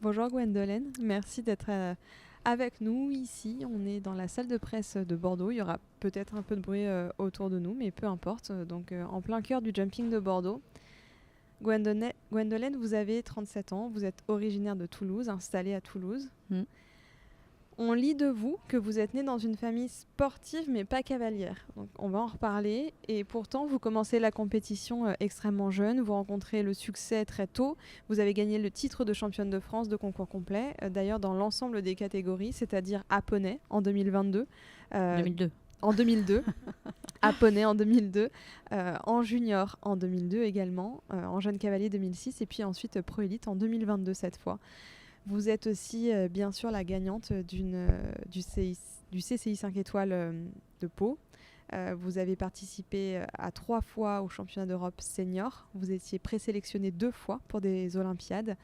Bonjour Gwendolen, merci d'être avec nous ici. On est dans la salle de presse de Bordeaux. Il y aura peut-être un peu de bruit autour de nous, mais peu importe. Donc en plein cœur du jumping de Bordeaux. Gwendolen, vous avez 37 ans, vous êtes originaire de Toulouse, installée à Toulouse. On lit de vous que vous êtes née dans une famille sportive mais pas cavalière. Donc on va en reparler. Et pourtant, vous commencez la compétition extrêmement jeune. Vous rencontrez le succès très tôt. Vous avez gagné le titre de championne de France de concours complet. D'ailleurs, dans l'ensemble des catégories, c'est-à-dire à poney en 2022. 2002. En 2002. À poney en 2002. En junior en 2002 également. En jeune cavalier 2006. Et puis ensuite pro élite en 2022 cette fois. Vous êtes aussi, bien sûr, la gagnante du CCI 5 étoiles de Pau. Vous avez participé à 3 fois au championnat d'Europe senior. Vous étiez présélectionnée 2 fois pour des Olympiades.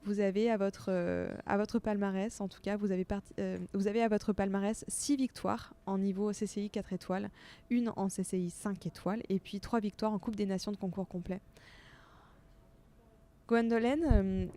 Vous avez à votre palmarès, en tout cas, vous avez à votre palmarès 6 victoires en niveau CCI 4 étoiles, 1 en CCI 5 étoiles et puis 3 victoires en Coupe des Nations de concours complet. Gwendolen,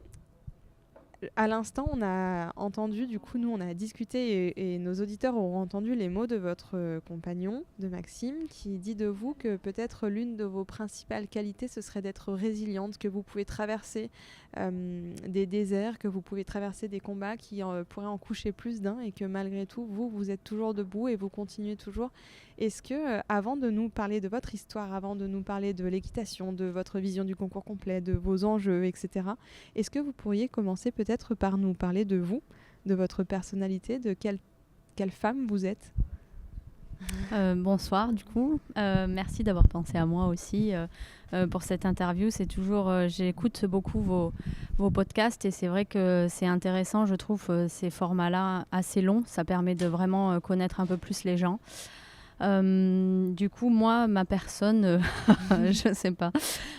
à l'instant, on a entendu, du coup, nous, on a discuté et nos auditeurs auront entendu les mots de votre compagnon, de Maxime, qui dit de vous que peut-être l'une de vos principales qualités, ce serait d'être résiliente, que vous pouvez traverser des déserts, que vous pouvez traverser des combats qui pourraient en coucher plus d'un et que malgré tout, vous êtes toujours debout et vous continuez toujours. Est-ce que, avant de nous parler de votre histoire, avant de nous parler de l'équitation, de votre vision du concours complet, de vos enjeux, etc., est-ce que vous pourriez commencer peut-être par nous parler de vous, de votre personnalité, de quelle femme vous êtes ? Bonsoir du coup, merci d'avoir pensé à moi aussi pour cette interview. C'est toujours, j'écoute beaucoup vos podcasts et c'est vrai que c'est intéressant, je trouve ces formats-là assez longs, ça permet de vraiment connaître un peu plus les gens. Du coup, moi, ma personne, je sais pas.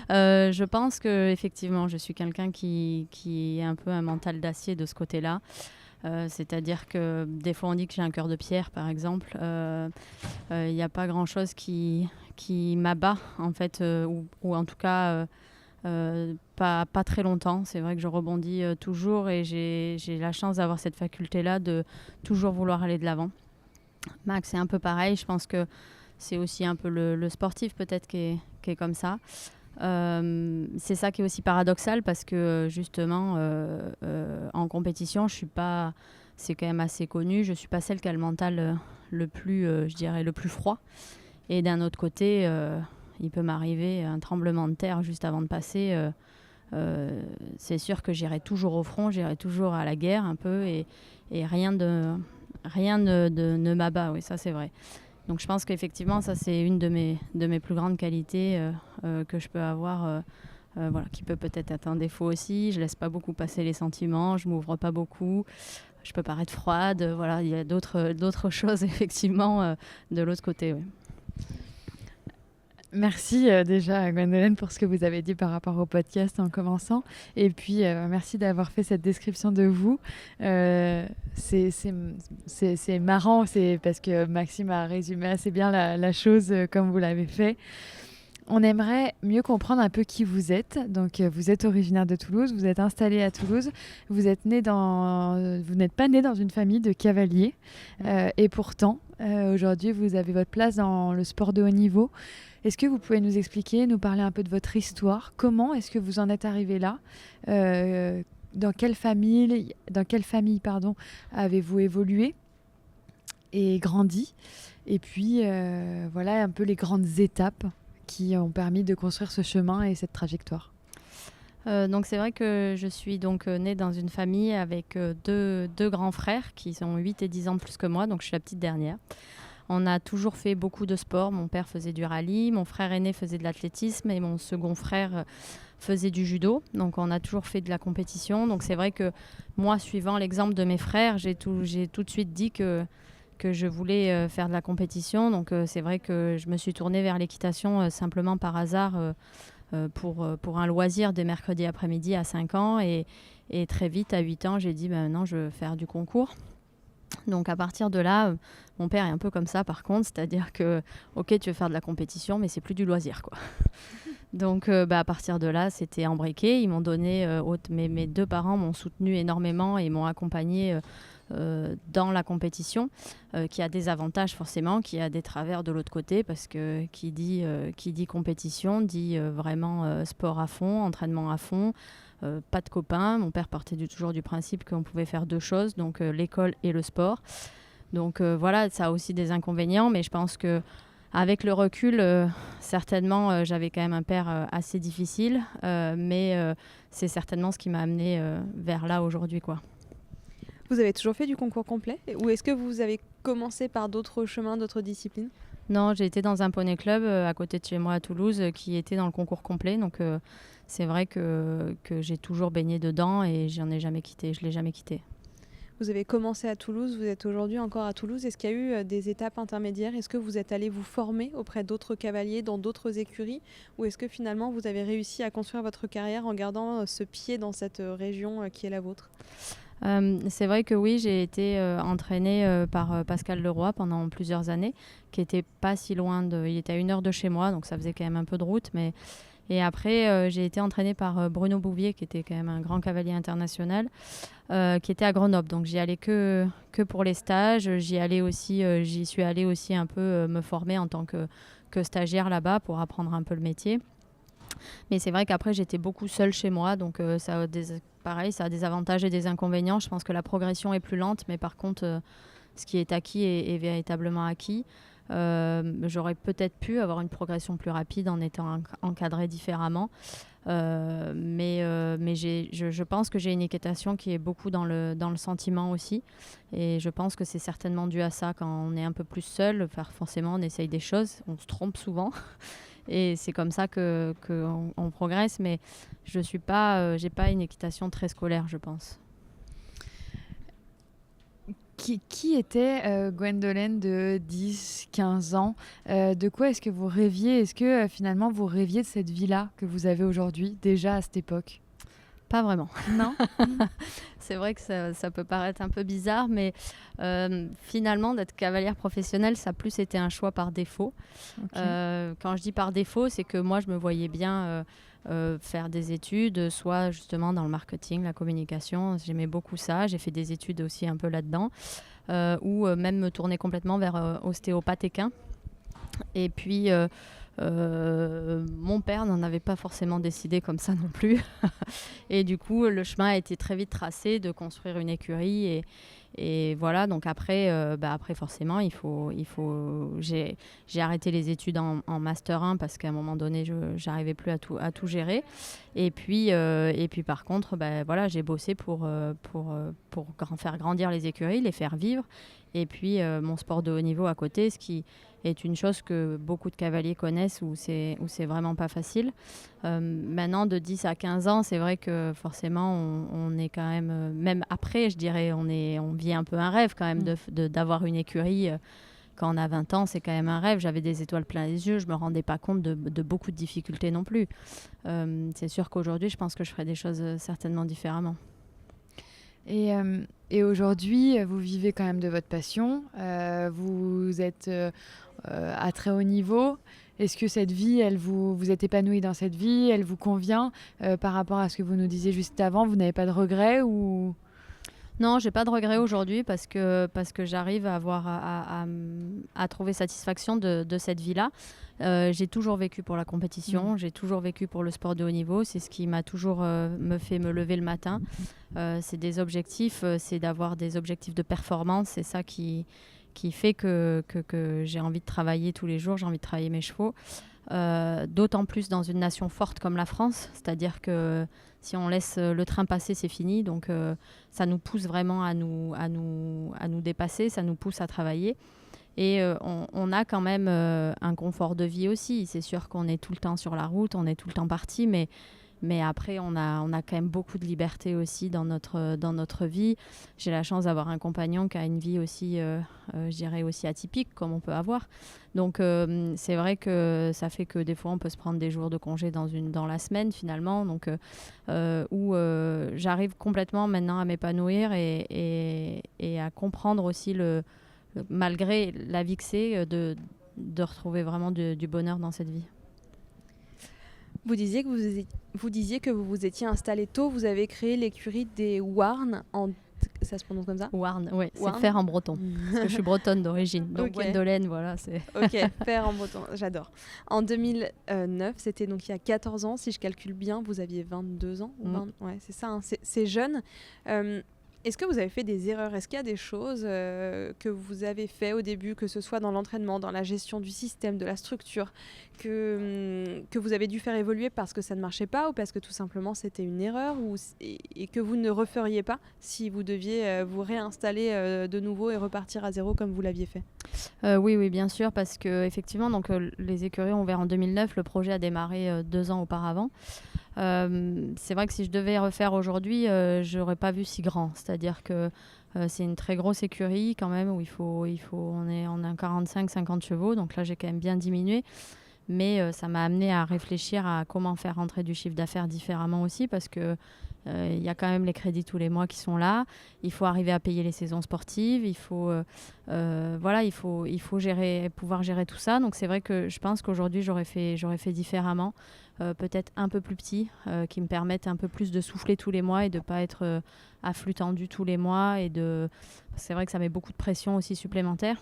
Je pense que effectivement, je suis quelqu'un qui est un peu un mental d'acier de ce côté-là. C'est-à-dire que des fois on dit que j'ai un cœur de pierre, par exemple. Il n'y a pas grand-chose qui m'abat, en fait, ou en tout cas pas très longtemps. C'est vrai que je rebondis toujours et j'ai la chance d'avoir cette faculté-là de toujours vouloir aller de l'avant. Max, c'est un peu pareil. Je pense que c'est aussi un peu le sportif peut-être qui est comme ça. C'est ça qui est aussi paradoxal parce que justement en compétition, je suis pas, c'est quand même assez connu, je suis pas celle qui a le mental le plus, je dirais, le plus froid. Et d'un autre côté, il peut m'arriver un tremblement de terre juste avant de passer. C'est sûr que j'irai toujours au front, j'irai toujours à la guerre un peu et rien ne m'abat, oui, ça c'est vrai. Donc je pense qu'effectivement, ça c'est une de mes plus grandes qualités que je peux avoir, voilà, qui peut peut-être être un défaut aussi. Je laisse pas beaucoup passer les sentiments, je m'ouvre pas beaucoup, je peux paraître froide, voilà, il y a d'autres choses effectivement de l'autre côté, oui. Merci déjà Gwendolen pour ce que vous avez dit par rapport au podcast en commençant et puis merci d'avoir fait cette description de vous. C'est marrant, c'est parce que Maxime a résumé assez bien la chose comme vous l'avez fait. On aimerait mieux comprendre un peu qui vous êtes. Donc, vous êtes originaire de Toulouse, vous êtes installé à Toulouse, vous n'êtes pas né dans une famille de cavaliers et pourtant, aujourd'hui, vous avez votre place dans le sport de haut niveau. Est-ce que vous pouvez nous expliquer, nous parler un peu de votre histoire ? Comment est-ce que vous en êtes arrivé là ? Dans quelle famille, avez-vous évolué et grandi ? Et puis, voilà un peu les grandes étapes qui ont permis de construire ce chemin et cette trajectoire. Donc c'est vrai que je suis donc née dans une famille avec deux grands frères qui sont 8 et 10 ans de plus que moi, donc je suis la petite dernière. On a toujours fait beaucoup de sport. Mon père faisait du rallye, mon frère aîné faisait de l'athlétisme et mon second frère faisait du judo. Donc on a toujours fait de la compétition. Donc c'est vrai que moi, suivant l'exemple de mes frères, j'ai tout de suite dit que je voulais faire de la compétition. Donc c'est vrai que je me suis tournée vers l'équitation simplement par hasard pour un loisir des mercredis après-midi à 5 ans. Et très vite, à 8 ans, j'ai dit non, je veux faire du concours. Donc à partir de là, mon père est un peu comme ça par contre, c'est-à-dire que ok, tu veux faire de la compétition mais c'est plus du loisir quoi. Donc à partir de là, c'était embriqué. Ils m'ont donné, mes deux parents m'ont soutenu énormément et m'ont accompagné dans la compétition, qui a des avantages forcément, qui a des travers de l'autre côté, parce que qui dit compétition dit vraiment sport à fond, entraînement à fond, pas de copains. Mon père partait toujours du principe qu'on pouvait faire deux choses, donc l'école et le sport. Donc voilà, ça a aussi des inconvénients, mais je pense que avec le recul, certainement, j'avais quand même un père assez difficile, mais c'est certainement ce qui m'a amené vers là aujourd'hui, quoi. Vous avez toujours fait du concours complet ou est-ce que vous avez commencé par d'autres chemins, d'autres disciplines? Non, j'ai été dans un poney club à côté de chez moi à Toulouse qui était dans le concours complet, donc c'est vrai que j'ai toujours baigné dedans et je l'ai jamais quitté. Vous avez commencé à Toulouse, vous êtes aujourd'hui encore à Toulouse. Est-ce qu'il y a eu des étapes intermédiaires? Est-ce que vous êtes allé vous former auprès d'autres cavaliers dans d'autres écuries? Ou est-ce que finalement vous avez réussi à construire votre carrière en gardant ce pied dans cette région qui est la vôtre? C'est vrai que oui, j'ai été entraînée par Pascal Leroy pendant plusieurs années, qui était pas si loin il était à 1 heure de chez moi, donc ça faisait quand même un peu de route, mais... Et après, j'ai été entraînée par Bruno Bouvier, qui était quand même un grand cavalier international, qui était à Grenoble. Donc, j'y allais que pour les stages. J'y suis allée aussi un peu me former en tant que stagiaire là-bas pour apprendre un peu le métier. Mais c'est vrai qu'après, j'étais beaucoup seule chez moi. Donc, pareil, ça a des avantages et des inconvénients. Je pense que la progression est plus lente, mais par contre, ce qui est acquis est véritablement acquis. J'aurais peut-être pu avoir une progression plus rapide en étant encadrée différemment. Mais je pense que j'ai une équitation qui est beaucoup dans le sentiment aussi. Et je pense que c'est certainement dû à ça. Quand on est un peu plus seul, forcément, on essaye des choses. On se trompe souvent. Et c'est comme ça qu'on progresse. Mais je suis pas, j'ai pas une équitation très scolaire, je pense. Qui était Gwendolen de 10-15 ans? De quoi est-ce que vous rêviez? Est-ce que finalement vous rêviez de cette vie-là que vous avez aujourd'hui, déjà à cette époque? Pas vraiment. Non. C'est vrai que ça peut paraître un peu bizarre, mais finalement, d'être cavalière professionnelle, ça a plus été un choix par défaut. Okay. Quand je dis par défaut, c'est que moi, je me voyais bien faire des études, soit justement dans le marketing, la communication. J'aimais beaucoup ça. J'ai fait des études aussi un peu là-dedans. Ou même me tourner complètement vers ostéopathe équin. Et puis... mon père n'en avait pas forcément décidé comme ça non plus. Et du coup, le chemin a été très vite tracé de construire une écurie. Et voilà, donc après forcément, j'ai arrêté les études en Master 1 parce qu'à un moment donné, je n'arrivais plus à tout gérer. Et puis par contre, voilà, j'ai bossé pour faire grandir les écuries, les faire vivre. Et puis mon sport de haut niveau à côté, ce qui est une chose que beaucoup de cavaliers connaissent où c'est vraiment pas facile. Maintenant, de 10 à 15 ans, c'est vrai que forcément, on est quand même après, je dirais, on vit un peu un rêve quand même d'avoir une écurie. Quand on a 20 ans, c'est quand même un rêve. J'avais des étoiles plein les yeux, je me rendais pas compte de beaucoup de difficultés non plus. C'est sûr qu'aujourd'hui, je pense que je ferais des choses certainement différemment. Et aujourd'hui, vous vivez quand même de votre passion. Vous êtes à très haut niveau. Est-ce que cette vie, vous êtes épanoui dans cette vie? Elle vous convient par rapport à ce que vous nous disiez juste avant? Vous n'avez pas de regrets ou... Non, j'ai pas de regrets aujourd'hui parce que j'arrive à trouver satisfaction de cette vie-là. J'ai toujours vécu pour la compétition, j'ai toujours vécu pour le sport de haut niveau. C'est ce qui m'a toujours me fait me lever le matin. C'est des objectifs, c'est d'avoir des objectifs de performance. C'est ça qui fait que j'ai envie de travailler tous les jours, j'ai envie de travailler mes chevaux. D'autant plus dans une nation forte comme la France, c'est-à-dire que si on laisse le train passer, c'est fini. Donc ça nous pousse vraiment à nous dépasser, ça nous pousse à travailler. Et on a quand même un confort de vie aussi. C'est sûr qu'on est tout le temps sur la route, on est tout le temps parti, mais après, on a quand même beaucoup de liberté aussi dans notre vie. J'ai la chance d'avoir un compagnon qui a une vie aussi, je dirais, aussi atypique comme on peut avoir. Donc, c'est vrai que ça fait que des fois, on peut se prendre des jours de congé dans la semaine, finalement. Donc, où j'arrive complètement maintenant à m'épanouir et à comprendre aussi, malgré la vie que c'est, de retrouver vraiment du bonheur dans cette vie. Vous disiez que vous vous étiez installé tôt. Vous avez créé l'écurie des Warnes ça se prononce comme ça? Warnes, oui, c'est Warnes. fer en breton. Parce que je suis bretonne d'origine. Donc, Ok. Gwendolen, voilà, c'est. Ok, fer en breton, j'adore. En 2009, c'était donc il y a 14 ans, si je calcule bien, vous aviez 22 ans. Ouais, c'est ça, hein, c'est jeune. Est-ce que vous avez fait des erreurs? Est-ce qu'il y a des choses que vous avez fait au début, que ce soit dans l'entraînement, dans la gestion du système, de la structure, que vous avez dû faire évoluer parce que ça ne marchait pas ou parce que tout simplement c'était une erreur et que vous ne referiez pas si vous deviez vous réinstaller de nouveau et repartir à zéro comme vous l'aviez fait? Oui, bien sûr, parce que effectivement, donc les écuries ont ouvert en 2009. Le projet a démarré 2 ans auparavant. C'est vrai que si je devais refaire aujourd'hui, j'aurais pas vu si grand. C'est-à-dire que c'est une très grosse écurie quand même où on a 45-50 chevaux. Donc là, j'ai quand même bien diminué. Mais ça m'a amené à réfléchir à comment faire rentrer du chiffre d'affaires différemment aussi parce que il y a quand même les crédits tous les mois qui sont là. Il faut arriver à payer les saisons sportives. Il faut pouvoir gérer tout ça. Donc c'est vrai que je pense qu'aujourd'hui j'aurais fait différemment, peut-être un peu plus petit, qui me permettent un peu plus de souffler tous les mois et de pas être à flux tendu tous les mois. C'est vrai que ça met beaucoup de pression aussi supplémentaire.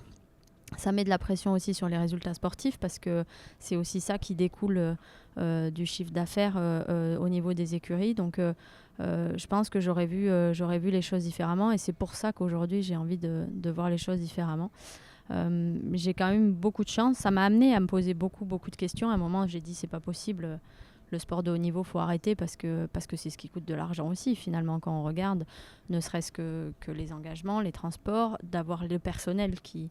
Ça met de la pression aussi sur les résultats sportifs parce que c'est aussi ça qui découle du chiffre d'affaires au niveau des écuries. Donc, je pense que j'aurais vu les choses différemment et c'est pour ça qu'aujourd'hui, j'ai envie de voir les choses différemment. J'ai quand même beaucoup de chance. Ça m'a amené à me poser beaucoup de questions. À un moment, j'ai dit, c'est pas possible. Le sport de haut niveau, faut arrêter parce que c'est ce qui coûte de l'argent aussi, finalement, quand on regarde, ne serait-ce que les engagements, les transports, d'avoir le personnel qui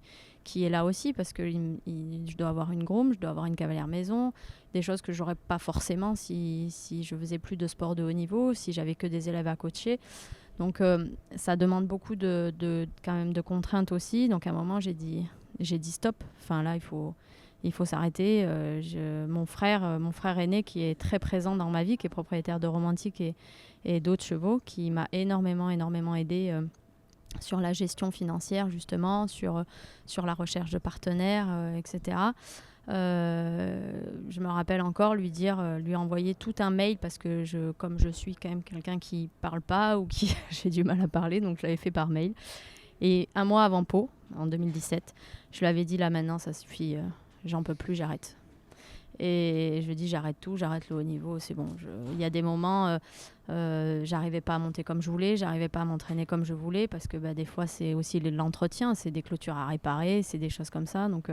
est là aussi, parce que je dois avoir une groom, je dois avoir une cavalière maison, des choses que j'aurais pas forcément si je faisais plus de sport de haut niveau, si j'avais que des élèves à coacher. Donc, ça demande beaucoup quand même de contraintes aussi. Donc, à un moment, j'ai dit stop. Enfin, là, il faut s'arrêter. Mon frère aîné qui est très présent dans ma vie, qui est propriétaire de Romantique et d'autres chevaux, qui m'a énormément aidé sur la gestion financière justement, sur la recherche de partenaires, etc. Je me rappelle encore lui envoyer tout un mail parce que comme je suis quand même quelqu'un qui parle pas ou qui j'ai du mal à parler, donc je l'avais fait par mail. Et un mois avant Pau, en 2017, je lui avais dit là maintenant ça suffit. J'en peux plus, j'arrête. Et je lui ai dit, j'arrête tout, j'arrête le haut niveau, c'est bon. Il y a des moments, j'arrivais pas à monter comme je voulais, j'arrivais pas à m'entraîner comme je voulais, parce que des fois, c'est aussi l'entretien, c'est des clôtures à réparer, c'est des choses comme ça. Donc,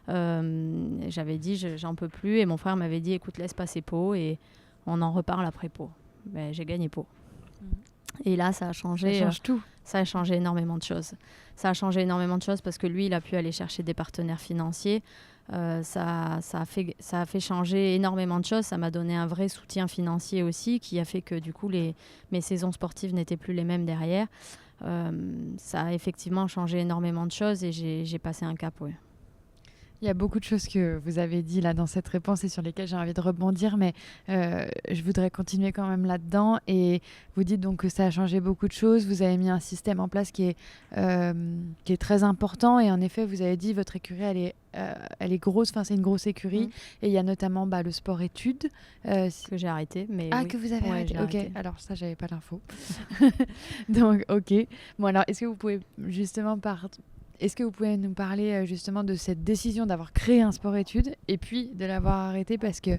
j'avais dit, j'en peux plus. Et mon frère m'avait dit, écoute, laisse passer Pau et on en reparle après Pau. J'ai gagné Pau. Et là, ça a changé. Ça change tout. Ça a changé énormément de choses. Ça a changé énormément de choses parce que lui, il a pu aller chercher des partenaires financiers. Ça a fait changer énormément de choses. Ça m'a donné un vrai soutien financier aussi qui a fait que du coup, mes saisons sportives n'étaient plus les mêmes derrière. Ça a effectivement changé énormément de choses et j'ai passé un cap, oui. Il y a beaucoup de choses que vous avez dit là dans cette réponse et sur lesquelles j'ai envie de rebondir, mais je voudrais continuer quand même là-dedans. Et vous dites donc que ça a changé beaucoup de choses. Vous avez mis un système en place qui est très important. Et en effet, vous avez dit votre écurie, elle est grosse. Enfin, c'est une grosse écurie. Et il y a notamment le sport-études. Que j'ai arrêté. Mais oui. Que vous avez arrêté. Ok, alors ça, j'avais pas l'info. Donc, ok. Bon, alors, est-ce que vous pouvez justement Est-ce que vous pouvez nous parler justement de cette décision d'avoir créé un sport-études et puis de l'avoir arrêté, parce que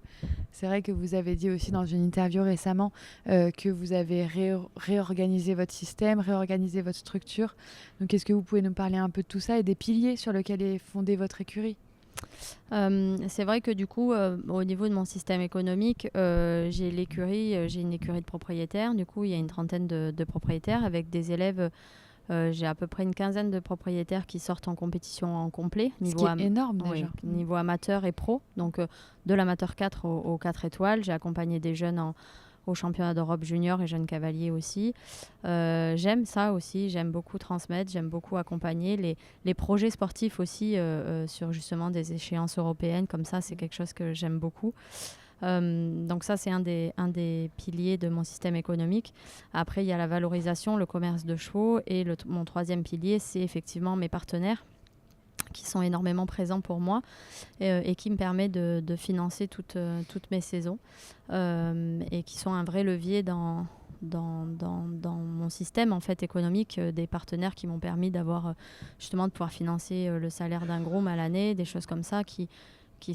c'est vrai que vous avez dit aussi dans une interview récemment que vous avez réorganisé votre système, réorganisé votre structure. Donc est-ce que vous pouvez nous parler un peu de tout ça et des piliers sur lesquels est fondée votre écurie ? C'est vrai que du coup, au niveau de mon système économique, j'ai une écurie de propriétaires. Du coup, il y a une trentaine de propriétaires avec des élèves. J'ai à peu près une quinzaine de propriétaires qui sortent en compétition en complet. Ce qui est énorme déjà. Niveau amateur et pro. Donc de l'amateur 4 au 4 étoiles. J'ai accompagné des jeunes au championnat d'Europe junior et jeunes cavaliers aussi. J'aime ça aussi. J'aime beaucoup transmettre. J'aime beaucoup accompagner les projets sportifs aussi sur justement des échéances européennes. Comme ça, c'est quelque chose que j'aime beaucoup. Donc ça, c'est un des piliers de mon système économique. Après, il y a la valorisation, le commerce de chevaux. Et mon troisième pilier, c'est effectivement mes partenaires. qui sont énormément présents pour moi et qui me permet de financer toutes mes saisons et qui sont un vrai levier dans mon système en fait économique, des partenaires qui m'ont permis d'avoir justement de pouvoir financer le salaire d'un groom à l'année, des choses comme ça qui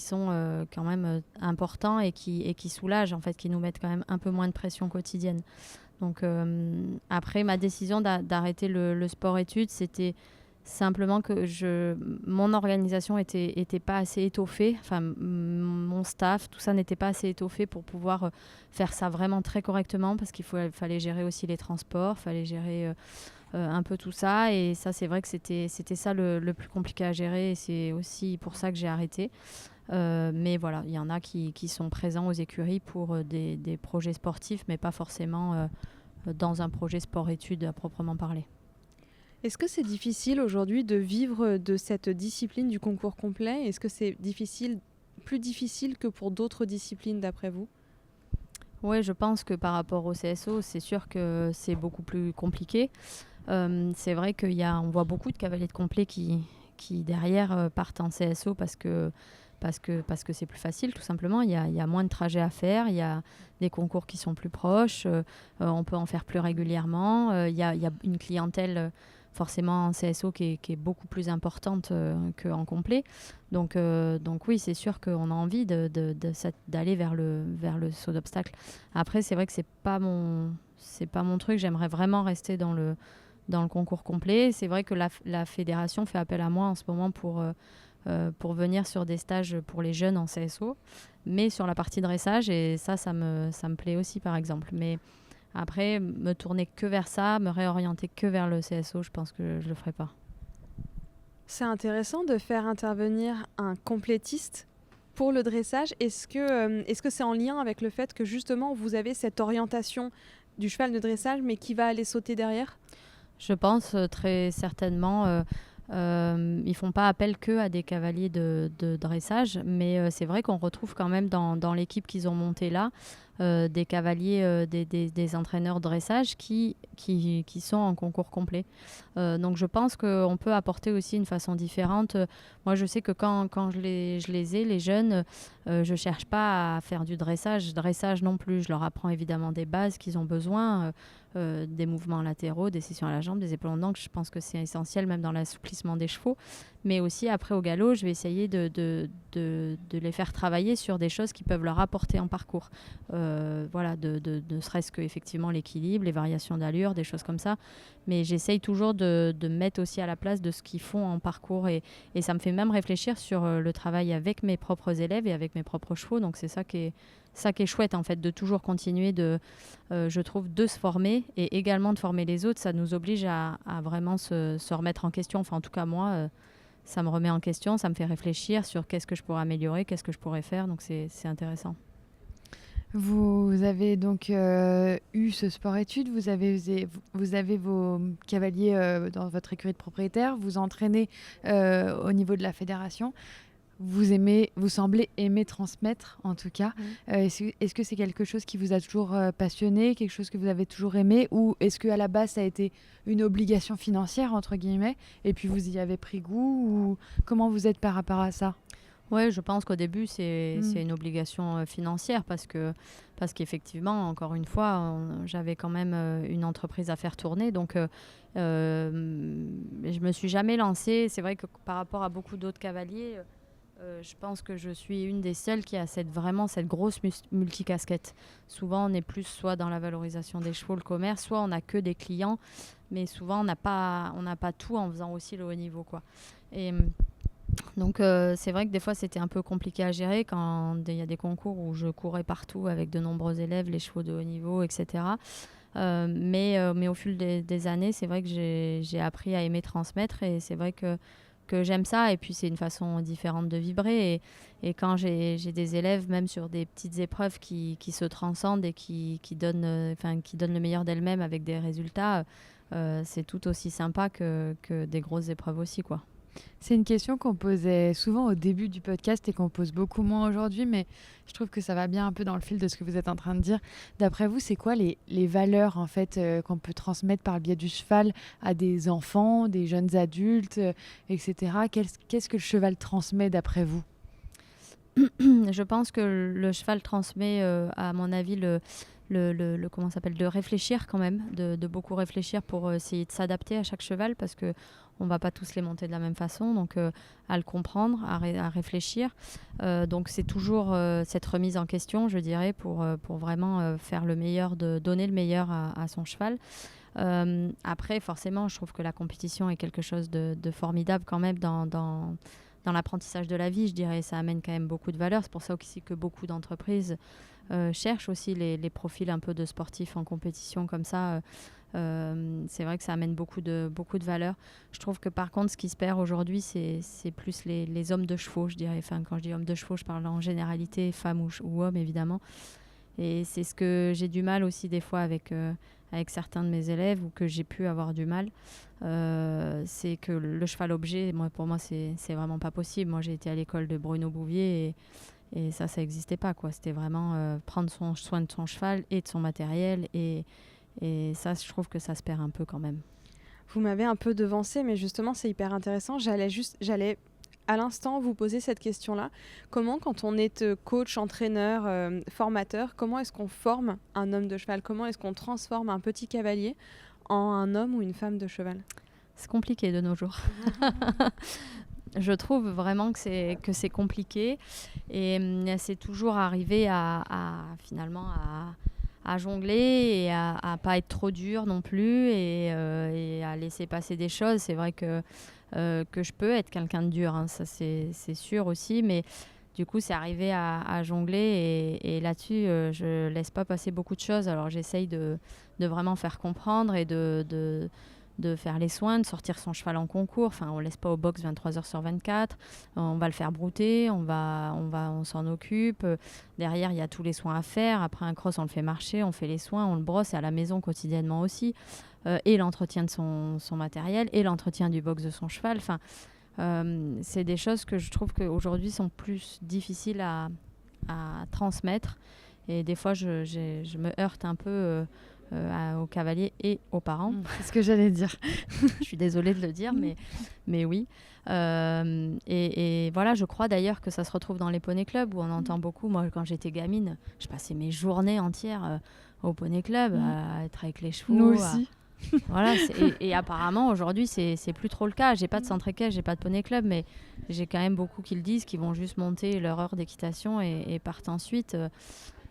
sont quand même importants et qui soulagent en fait, qui nous mettent quand même un peu moins de pression quotidienne. Donc après ma décision d'arrêter le sport-études, c'était simplement que mon organisation était pas assez étoffée, enfin mon staff, tout ça n'était pas assez étoffé pour pouvoir faire ça vraiment très correctement, parce qu'il fallait gérer aussi les transports, fallait gérer un peu tout ça, et ça c'est vrai que c'était ça le plus compliqué à gérer, et c'est aussi pour ça que j'ai arrêté. Mais voilà, il y en a qui sont présents aux écuries pour des projets sportifs, mais pas forcément dans un projet sport-études à proprement parler. Est-ce que c'est difficile aujourd'hui de vivre de cette discipline du concours complet ? Est-ce que c'est plus difficile que pour d'autres disciplines d'après vous ? Oui, je pense que par rapport au CSO, c'est sûr que c'est beaucoup plus compliqué. C'est vrai qu'on voit beaucoup de cavaliers de complet qui derrière partent en CSO parce que c'est plus facile, tout simplement. Il y a moins de trajets à faire, il y a des concours qui sont plus proches, on peut en faire plus régulièrement. Il y a une clientèle forcément en CSO qui est beaucoup plus importante qu'en complet. Donc oui, c'est sûr qu'on a envie d'aller vers le saut d'obstacle. Après, c'est vrai que c'est pas mon truc. J'aimerais vraiment rester dans le concours complet. C'est vrai que la fédération fait appel à moi en ce moment pour venir sur des stages pour les jeunes en CSO, mais sur la partie dressage, et ça me plaît aussi, par exemple. Mais après, me tourner que vers ça, me réorienter que vers le CSO, je pense que je le ferai pas. C'est intéressant de faire intervenir un complétiste pour le dressage. Est-ce que c'est en lien avec le fait que justement vous avez cette orientation du cheval de dressage, mais qui va aller sauter derrière ? Je pense très certainement. Ils font pas appel que à des cavaliers de dressage, mais c'est vrai qu'on retrouve quand même dans l'équipe qu'ils ont montée là des cavaliers, des entraîneurs de dressage qui sont en concours complet. Donc je pense qu'on peut apporter aussi une façon différente. Moi je sais que quand je les ai, les jeunes, je cherche pas à faire du dressage non plus. Je leur apprends évidemment des bases qu'ils ont besoin, des mouvements latéraux, des sessions à la jambe, des épaules d'angle. Je pense que c'est essentiel même dans l'assouplissement des chevaux. Mais aussi après au galop, je vais essayer de les faire travailler sur des choses qui peuvent leur apporter en parcours. Voilà, ne serait-ce que effectivement l'équilibre, les variations d'allure, des choses comme ça. Mais j'essaye toujours de me mettre aussi à la place de ce qu'ils font en parcours. Et ça me fait même réfléchir sur le travail avec mes propres élèves et avec mes propres chevaux. Donc c'est ça qui est chouette en fait, de toujours continuer je trouve, de se former et également de former les autres. Ça nous oblige à vraiment se remettre en question. Enfin en tout cas moi, ça me remet en question, ça me fait réfléchir sur qu'est-ce que je pourrais améliorer, qu'est-ce que je pourrais faire. Donc c'est intéressant. Vous avez donc eu ce sport-études, vous avez vos cavaliers dans votre écurie de propriétaire, vous entraînez au niveau de la fédération. Vous semblez aimer transmettre, en tout cas. Est-ce que c'est quelque chose qui vous a toujours passionné, quelque chose que vous avez toujours aimé, ou est-ce qu'à la base, ça a été une obligation financière, entre guillemets, et puis vous y avez pris goût, ou comment vous êtes par rapport à ça ? Oui, je pense qu'au début, c'est une obligation financière parce qu'effectivement, encore une fois, j'avais quand même une entreprise à faire tourner. Donc, je ne me suis jamais lancée. C'est vrai que par rapport à beaucoup d'autres cavaliers, je pense que je suis une des seules qui a vraiment cette grosse multicasquette. Souvent, on est plus soit dans la valorisation des chevaux, le commerce, soit on n'a que des clients. Mais souvent, on n'a pas tout en faisant aussi le haut niveau, quoi. Et donc c'est vrai que des fois c'était un peu compliqué à gérer quand il y a des concours où je courais partout avec de nombreux élèves, les chevaux de haut niveau, etc. Mais au fil des années, c'est vrai que j'ai appris à aimer transmettre, et c'est vrai que j'aime ça, et puis c'est une façon différente de vibrer, et quand j'ai des élèves même sur des petites épreuves qui se transcendent et qui donnent le meilleur d'elles-mêmes avec des résultats, c'est tout aussi sympa que des grosses épreuves aussi, quoi. C'est une question qu'on posait souvent au début du podcast et qu'on pose beaucoup moins aujourd'hui, mais je trouve que ça va bien un peu dans le fil de ce que vous êtes en train de dire. D'après vous, c'est quoi les valeurs en fait qu'on peut transmettre par le biais du cheval à des enfants, des jeunes adultes, etc. Qu'est-ce que le cheval transmet d'après vous ? Je pense que le cheval transmet, à mon avis, comment ça s'appelle, de réfléchir quand même, de beaucoup réfléchir pour essayer de s'adapter à chaque cheval, parce que on va pas tous les monter de la même façon, donc à le comprendre, à réfléchir. Donc c'est toujours cette remise en question, je dirais, pour vraiment faire le meilleur, donner le meilleur à son cheval. Après, forcément, je trouve que la compétition est quelque chose de formidable quand même dans l'apprentissage de la vie, je dirais. Ça amène quand même beaucoup de valeurs. C'est pour ça aussi que beaucoup d'entreprises cherchent aussi les profils un peu de sportifs en compétition comme ça. C'est vrai que ça amène beaucoup de valeurs. Je trouve que par contre, ce qui se perd aujourd'hui, c'est plus les hommes de chevaux, je dirais. Enfin, quand je dis hommes de chevaux, je parle en généralité, femmes ou hommes, évidemment. Et c'est ce que j'ai du mal aussi des fois avec certains de mes élèves, ou que j'ai pu avoir du mal. C'est que le cheval objet, pour moi, c'est vraiment pas possible. Moi, j'ai été à l'école de Bruno Bouvier et ça n'existait pas, quoi. C'était vraiment prendre soin de son cheval et de son matériel. Et ça, je trouve que ça se perd un peu quand même. Vous m'avez un peu devancé, mais justement, c'est hyper intéressant. J'allais à l'instant vous poser cette question-là. Comment, quand on est coach, entraîneur, formateur, comment est-ce qu'on forme un homme de cheval ? Comment est-ce qu'on transforme un petit cavalier en un homme ou une femme de cheval ? C'est compliqué de nos jours. Je trouve vraiment que c'est compliqué, et c'est toujours arriver finalement à jongler et à pas être trop dur non plus, et à laisser passer des choses. C'est vrai que je peux être quelqu'un de dur, hein, ça c'est sûr aussi, mais du coup c'est arrivé à jongler, et là-dessus je laisse pas passer beaucoup de choses. Alors j'essaye de vraiment faire comprendre et de faire les soins, de sortir son cheval en concours. Enfin, on ne laisse pas au box 23h/24. On va le faire brouter, on s'en occupe. Derrière, il y a tous les soins à faire. Après un cross, on le fait marcher, on fait les soins, on le brosse, et à la maison quotidiennement aussi. Et l'entretien de son matériel, et l'entretien du box de son cheval. Enfin, c'est des choses que je trouve qu'aujourd'hui sont plus difficiles à transmettre. Et des fois, je me heurte un peu aux cavaliers et aux parents. C'est ce que j'allais dire. Je suis désolée de le dire, mais oui. Et voilà, je crois d'ailleurs que ça se retrouve dans les poney clubs, où on entend beaucoup. Moi, quand j'étais gamine, je passais mes journées entières au poney club à être avec les chevaux. Nous aussi. Voilà, et apparemment aujourd'hui c'est plus trop le cas. J'ai pas de centre équestre, j'ai pas de poney club, mais j'ai quand même beaucoup qui le disent, qui vont juste monter leur heure d'équitation et partent ensuite.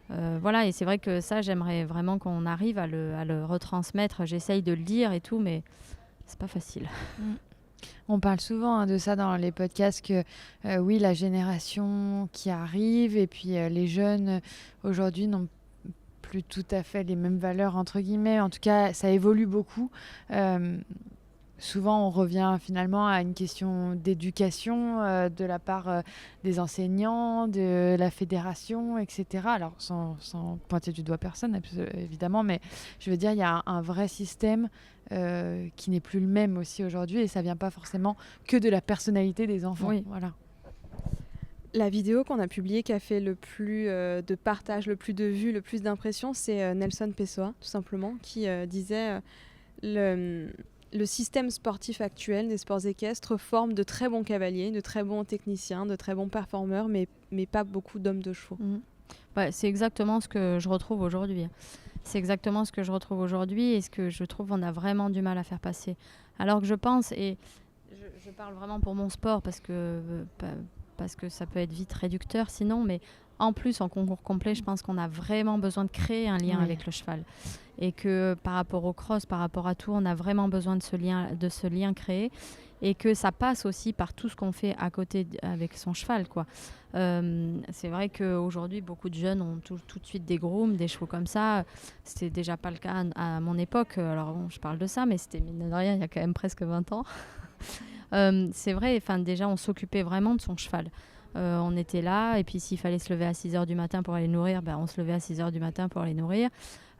Voilà, et c'est vrai que ça, j'aimerais vraiment qu'on arrive à le retransmettre. J'essaye de le dire et tout, mais c'est pas facile. On parle souvent de ça dans les podcasts, que oui, la génération qui arrive, et puis les jeunes aujourd'hui n'ont plus tout à fait les mêmes valeurs, entre guillemets. En tout cas, ça évolue beaucoup. Souvent, on revient finalement à une question d'éducation de la part des enseignants, de la fédération, etc. Alors, sans pointer du doigt personne, évidemment, mais je veux dire, il y a un vrai système qui n'est plus le même aussi aujourd'hui, et ça ne vient pas forcément que de la personnalité des enfants. Oui. Voilà. La vidéo qu'on a publiée qui a fait le plus de partages, le plus de vues, le plus d'impressions, c'est Nelson Pessoa, tout simplement, qui disait le système sportif actuel des sports équestres forme de très bons cavaliers, de très bons techniciens, de très bons performeurs, mais pas beaucoup d'hommes de chevaux. Ouais, c'est exactement ce que je retrouve aujourd'hui. C'est exactement ce que je retrouve aujourd'hui, et ce que je trouve on a vraiment du mal à faire passer. Alors que je pense, et je parle vraiment pour mon sport, parce que ça peut être vite réducteur sinon, mais en plus en concours complet, je pense qu'on a vraiment besoin de créer un lien avec le cheval, et que par rapport au cross, par rapport à tout, on a vraiment besoin de ce lien créé, et que ça passe aussi par tout ce qu'on fait à côté avec son cheval, quoi. C'est vrai qu'aujourd'hui beaucoup de jeunes ont tout de suite des grooms, des chevaux comme ça. C'était déjà pas le cas à mon époque. Alors bon, je parle de ça, mais c'était mine de rien il y a quand même presque 20 ans. C'est vrai, déjà on s'occupait vraiment de son cheval. On était là, et puis s'il fallait se lever à 6h du matin pour aller nourrir, on se levait à 6h du matin pour aller nourrir.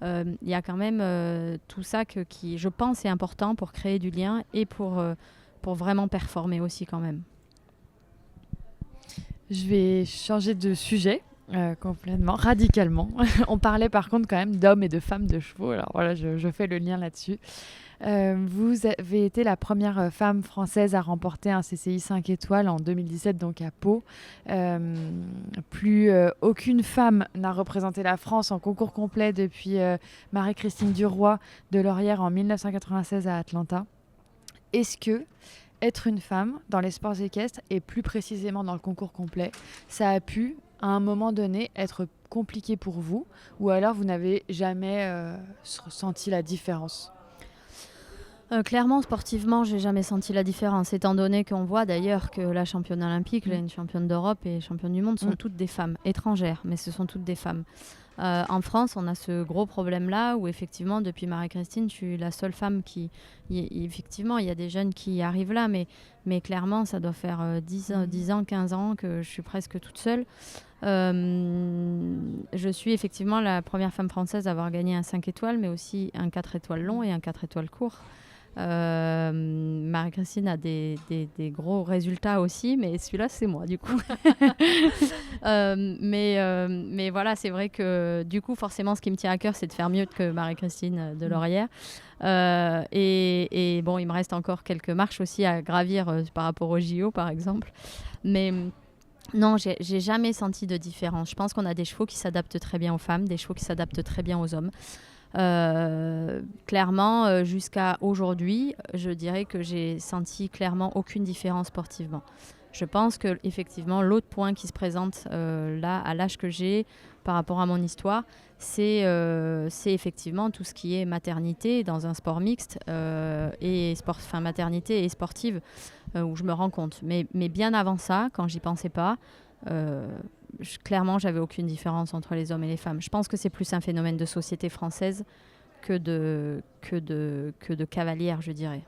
Il y a quand même tout ça qui, je pense, est important pour créer du lien, et pour pour vraiment performer aussi quand même. Je vais changer de sujet complètement, radicalement. On parlait par contre quand même d'hommes et de femmes de chevaux. Alors voilà, je fais le lien là-dessus. Vous avez été la première femme française à remporter un CCI 5 étoiles en 2017, donc à Pau. Plus aucune femme n'a représenté la France en concours complet depuis Marie-Christine Duroy de Laurière en 1996 à Atlanta. Est-ce que être une femme dans les sports équestres et plus précisément dans le concours complet, ça a pu, à un moment donné, être compliqué pour vous, ou alors vous n'avez jamais ressenti la différence? Clairement, sportivement, j'ai jamais senti la différence, étant donné qu'on voit d'ailleurs que la championne olympique, une championne d'Europe et championne du monde sont toutes des femmes étrangères, mais ce sont toutes des femmes. En France, on a ce gros problème-là où effectivement, depuis Marie-Christine, je suis la seule femme qui... Effectivement, il y a des jeunes qui arrivent là, mais clairement, ça doit faire 10 ans, 15 ans que je suis presque toute seule. Je suis effectivement la première femme française à avoir gagné un 5 étoiles, mais aussi un 4 étoiles long et un 4 étoiles court. Marie-Christine a des gros résultats aussi, mais celui-là c'est moi du coup. Mais voilà, c'est vrai que du coup forcément ce qui me tient à cœur c'est de faire mieux que Marie-Christine de Laurière. Et bon, il me reste encore quelques marches aussi à gravir par rapport au JO par exemple, mais non, j'ai jamais senti de différence. Je pense qu'on a des chevaux qui s'adaptent très bien aux femmes, des chevaux qui s'adaptent très bien aux hommes. Clairement, jusqu'à aujourd'hui, je dirais que j'ai senti clairement aucune différence sportivement. Je pense que effectivement, l'autre point qui se présente là, à l'âge que j'ai, par rapport à mon histoire, c'est effectivement tout ce qui est maternité dans un sport mixte maternité et sportive où je me rends compte. Mais bien avant ça, quand j'y pensais pas, clairement, j'avais aucune différence entre les hommes et les femmes. Je pense que c'est plus un phénomène de société française que de cavalière, je dirais.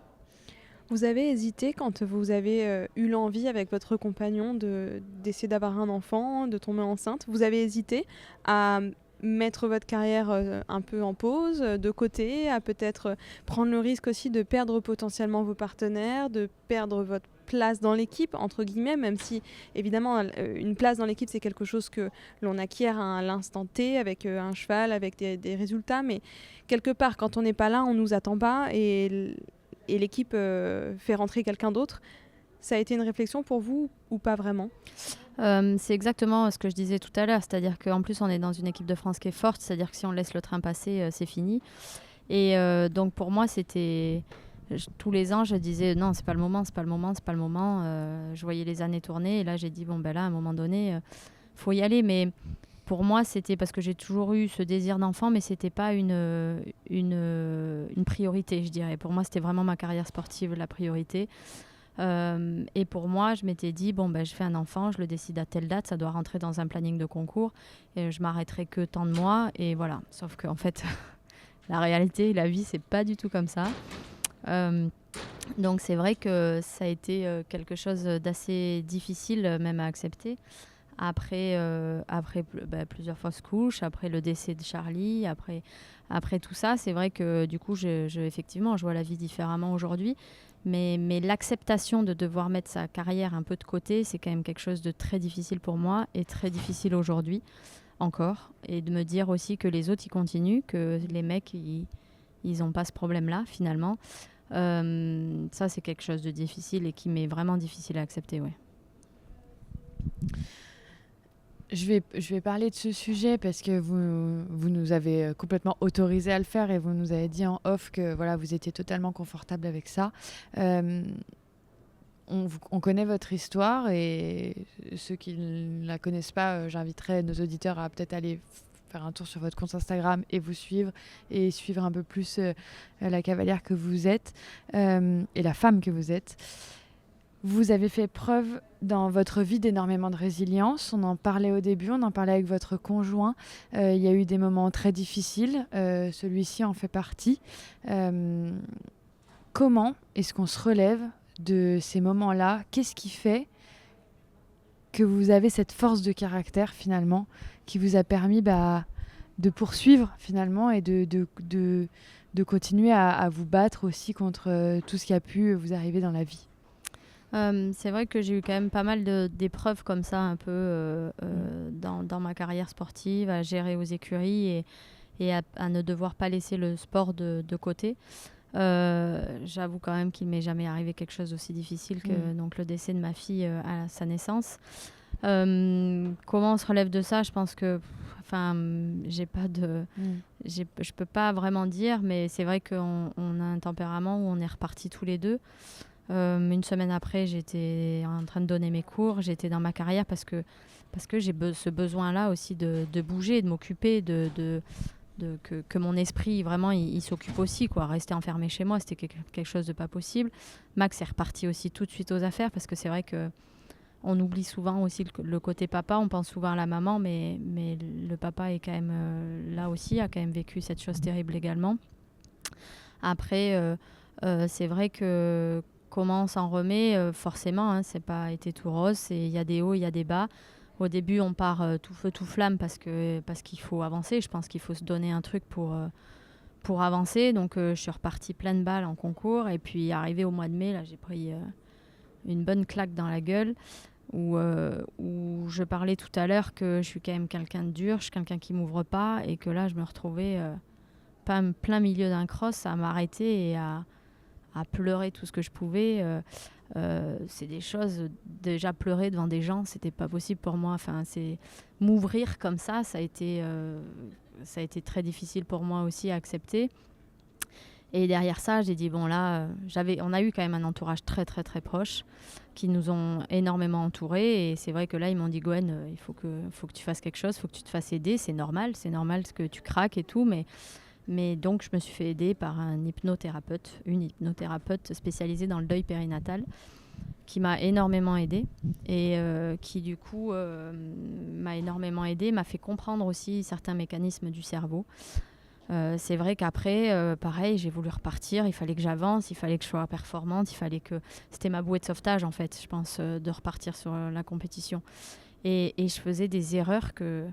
Vous avez hésité quand vous avez eu l'envie avec votre compagnon d'essayer d'avoir un enfant, de tomber enceinte? Vous avez hésité à mettre votre carrière un peu en pause, de côté, à peut-être prendre le risque aussi de perdre potentiellement vos partenaires, de perdre votre place dans l'équipe, entre guillemets, même si évidemment une place dans l'équipe c'est quelque chose que l'on acquiert à l'instant T avec un cheval, avec des résultats, mais quelque part quand on n'est pas là, on ne nous attend pas et l'équipe fait rentrer quelqu'un d'autre. Ça a été une réflexion pour vous ou pas vraiment? C'est exactement ce que je disais tout à l'heure, c'est-à-dire qu'en plus on est dans une équipe de France qui est forte, c'est-à-dire que si on laisse le train passer, c'est fini. Et donc pour moi c'était... tous les ans je disais non, c'est pas le moment. Je voyais les années tourner et là j'ai dit bon ben là à un moment donné faut y aller. Mais pour moi c'était parce que j'ai toujours eu ce désir d'enfant, mais c'était pas une priorité, je dirais. Pour moi c'était vraiment ma carrière sportive la priorité. Et pour moi je m'étais dit bon ben je fais un enfant, je le décide à telle date, ça doit rentrer dans un planning de concours et je m'arrêterai que tant de mois et voilà. Sauf qu'en fait la réalité, la vie c'est pas du tout comme ça. Donc c'est vrai que ça a été quelque chose d'assez difficile même à accepter après plusieurs fausses couches, après le décès de Charlie, après tout ça. C'est vrai que du coup effectivement je vois la vie différemment aujourd'hui, mais l'acceptation de devoir mettre sa carrière un peu de côté, c'est quand même quelque chose de très difficile pour moi et très difficile aujourd'hui encore, et de me dire aussi que les autres ils continuent, que les mecs ils n'ont pas ce problème là finalement. Ça c'est quelque chose de difficile et qui m'est vraiment difficile à accepter, ouais. Je vais parler de ce sujet parce que vous nous avez complètement autorisé à le faire et vous nous avez dit en off que voilà, vous étiez totalement confortable avec ça. On connaît votre histoire et ceux qui ne la connaissent pas, j'inviterai nos auditeurs à peut-être aller faire un tour sur votre compte Instagram et vous suivre et suivre un peu plus la cavalière que vous êtes et la femme que vous êtes. Vous avez fait preuve dans votre vie d'énormément de résilience. On en parlait au début, on en parlait avec votre conjoint. Il y a eu des moments très difficiles. Celui-ci en fait partie. Comment est-ce qu'on se relève de ces moments-là? Qu'est-ce qui fait que vous avez cette force de caractère finalement qui vous a permis de poursuivre finalement et de continuer à vous battre aussi contre tout ce qui a pu vous arriver dans la vie? C'est vrai que j'ai eu quand même pas mal d'épreuves comme ça, un peu dans ma carrière sportive, à gérer aux écuries et à ne devoir pas laisser le sport de côté. J'avoue quand même qu'il m'est jamais arrivé quelque chose d'aussi difficile que donc, le décès de ma fille à sa naissance. Comment on se relève de ça? Je pense que j'ai pas de je peux pas vraiment dire, mais c'est vrai qu'on a un tempérament où on est repartis tous les deux. Une semaine après, j'étais en train de donner mes cours, j'étais dans ma carrière parce que j'ai ce besoin-là aussi de bouger, de m'occuper, que mon esprit vraiment il s'occupe aussi, quoi. Rester enfermé chez moi, c'était quelque chose de pas possible. Max est reparti aussi tout de suite aux affaires parce que c'est vrai que on oublie souvent aussi le côté papa, on pense souvent à la maman, mais le papa est quand même là aussi, a quand même vécu cette chose terrible également. Après, c'est vrai que comment on s'en remet, forcément, hein, c'est pas été tout rose, il y a des hauts, il y a des bas. Au début, on part tout feu, tout flamme parce qu'il faut avancer. Je pense qu'il faut se donner un truc pour avancer. Donc, je suis repartie pleine balle en concours. Et puis, arrivé au mois de mai, là, j'ai pris une bonne claque dans la gueule où je parlais tout à l'heure que je suis quand même quelqu'un de dur, je suis quelqu'un qui m'ouvre pas et que là, je me retrouvais plein milieu d'un cross à m'arrêter et à pleurer tout ce que je pouvais. C'est des choses, déjà pleurer devant des gens, c'était pas possible pour moi. C'est m'ouvrir comme ça a été très difficile pour moi aussi à accepter. Et derrière ça, j'ai dit bon là, on a eu quand même un entourage très très très proche qui nous ont énormément entourés. Et c'est vrai que là, ils m'ont dit Gwen, il faut que tu fasses quelque chose, il faut que tu te fasses aider. C'est normal que tu craques et tout, mais donc, je me suis fait aider par une hypnothérapeute spécialisée dans le deuil périnatal, qui m'a énormément aidée et qui, du coup, m'a énormément aidée, m'a fait comprendre aussi certains mécanismes du cerveau. C'est vrai qu'après, pareil, j'ai voulu repartir, il fallait que j'avance, il fallait que je sois performante, c'était ma bouée de sauvetage, en fait, je pense, de repartir sur la compétition. Et je faisais des erreurs que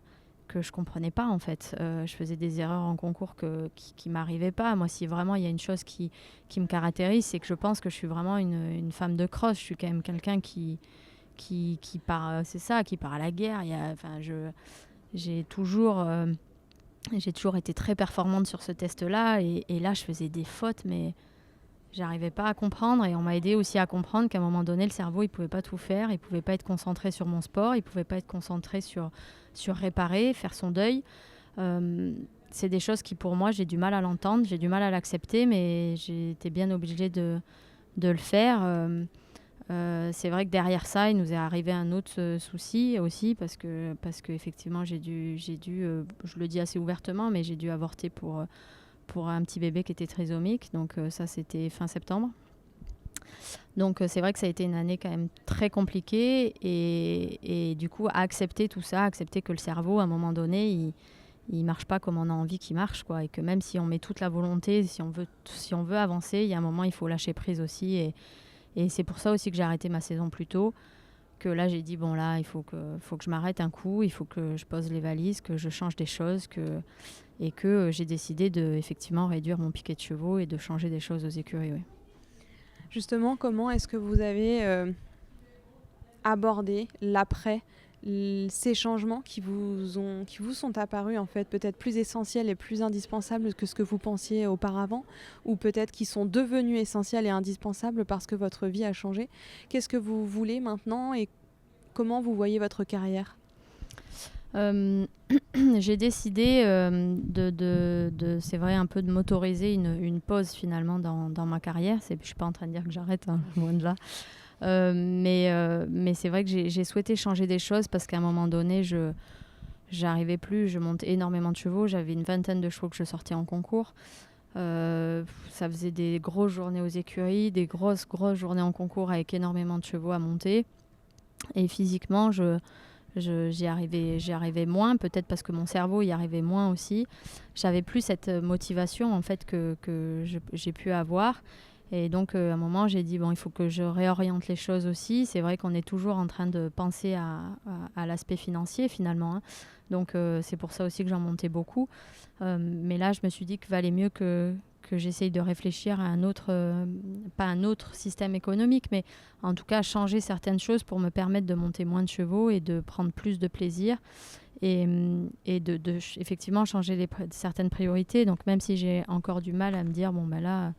je comprenais pas, en fait. Je faisais des erreurs en concours qui m'arrivaient pas. Moi, si vraiment il y a une chose qui me caractérise, c'est que je pense que je suis vraiment une femme de cross. Je suis quand même quelqu'un qui part, c'est ça, qui part à la guerre. J'ai toujours été très performante sur ce test-là, et là, je faisais des fautes, mais j'arrivais pas à comprendre. Et on m'a aidé aussi à comprendre qu'à un moment donné, le cerveau, il pouvait pas tout faire. Il pouvait pas être concentré sur mon sport. Il pouvait pas être concentré sur réparer, faire son deuil. C'est des choses qui, pour moi, j'ai du mal à l'entendre, j'ai du mal à l'accepter, mais j'ai été bien obligée de le faire. C'est vrai que derrière ça, il nous est arrivé un autre souci aussi, parce que effectivement, j'ai dû, je le dis assez ouvertement, mais j'ai dû avorter pour un petit bébé qui était trisomique. Donc ça, c'était fin septembre. Donc c'est vrai que ça a été une année quand même très compliquée, et du coup accepter tout ça, accepter que le cerveau à un moment donné il marche pas comme on a envie qu'il marche, quoi, et que même si on met toute la volonté, si on veut avancer, il y a un moment il faut lâcher prise aussi, et c'est pour ça aussi que j'ai arrêté ma saison plus tôt, que là j'ai dit bon là il faut que je m'arrête un coup, il faut que je pose les valises, que je change des choses, et que j'ai décidé de effectivement réduire mon piquet de chevaux et de changer des choses aux écuries. Oui. Justement, comment est-ce que vous avez abordé l'après, ces changements qui vous sont apparus en fait peut-être plus essentiels et plus indispensables que ce que vous pensiez auparavant, ou peut-être qui sont devenus essentiels et indispensables parce que votre vie a changé? Qu'est-ce que vous voulez maintenant et comment vous voyez votre carrière? J'ai décidé c'est vrai, un peu de m'autoriser une pause finalement dans ma carrière. Je suis pas en train de dire que j'arrête, hein, loin de là. Mais c'est vrai que j'ai souhaité changer des choses parce qu'à un moment donné, j'arrivais plus. Je montais énormément de chevaux. J'avais une vingtaine de chevaux que je sortais en concours. Ça faisait des grosses journées aux écuries, des grosses journées en concours avec énormément de chevaux à monter. Et physiquement, j'y arrivais moins, peut-être parce que mon cerveau y arrivait moins aussi. J'avais plus cette motivation en fait que j'ai pu avoir. Et donc, à un moment, j'ai dit, bon, il faut que je réoriente les choses aussi. C'est vrai qu'on est toujours en train de penser à l'aspect financier, finalement, hein. Donc, c'est pour ça aussi que j'en montais beaucoup. Mais là, je me suis dit qu'il valait mieux que que j'essaye de réfléchir à un autre, pas un autre système économique, mais en tout cas changer certaines choses pour me permettre de monter moins de chevaux et de prendre plus de plaisir et de effectivement changer certaines priorités. Donc même si j'ai encore du mal à me dire, bon ben là,